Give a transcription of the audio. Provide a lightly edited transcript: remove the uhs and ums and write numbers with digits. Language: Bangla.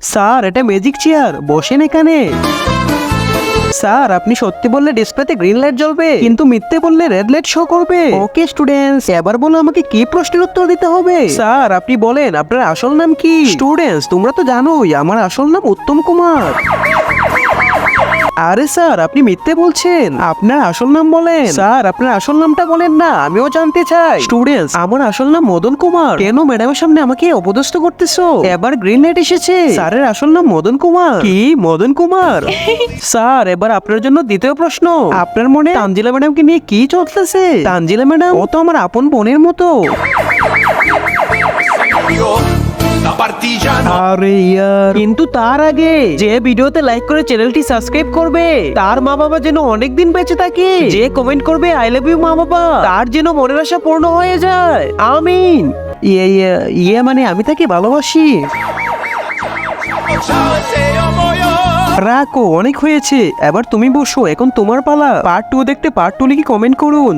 স্যার, এটা ম্যাজিক চেয়ার, বসেন এখানে। স্যার, আপনি সত্যি বললে ডিসপ্লেতে গ্রিন লাইট জ্বলবে, কিন্তু মিথ্যে বললে রেড লাইট শো করবে। ওকে স্টুডেন্টস, এবার বলো আমাকে কি প্রশ্নের উত্তর দিতে হবে। স্যার, আপনি বলেন আপনার আসল নাম কি। স্টুডেন্টস, তোমরা তো জানোই আমার আসল নাম উত্তম কুমার। আরে স্যার, আপনি মিথ্যে বলছেন, আপনার আসল নাম বলেন। স্যার, আপনার আসল নামটা বলেন না, আমিও জানতে চাই। স্টুডেন্টস, আমার আসল নাম মদন কুমার। কেন ম্যাডামের সামনে আমাকে অপদস্থ করতেছো? এবার গ্রিন লাইট এসেছে। স্যারের আসল নাম মদন কুমার। কি মদন কুমার? স্যার, এবার আপনার জন্য দ্বিতীয় প্রশ্ন। আপনার মনে তানজিলা ম্যাডামকে নিয়ে কি চলতেছে? তানজিলা ম্যাডাম, ও তো আমার আপন বোনের মতো। আরে ইয়ার, কিন্তু তার আগে যে ভিডিওতে লাইক করে চ্যানেলটি সাবস্ক্রাইব করবে তার মা বাবা যেন অনেক দিন বেঁচে থাকে, যে কমেন্ট করবে আই লাভ ইউ মা বাবা, তার যেন মনের আশা পূর্ণ হয়ে যায়, আমিন। ইয়ে মানে আমি তাকে ভালোবাসি। রাখো, অনেক হয়েছে, এবার তুমি বসো, এখন তোমার পালা। পার্ট 2 দেখতে পার্ট 2 লিখে কমেন্ট করুন।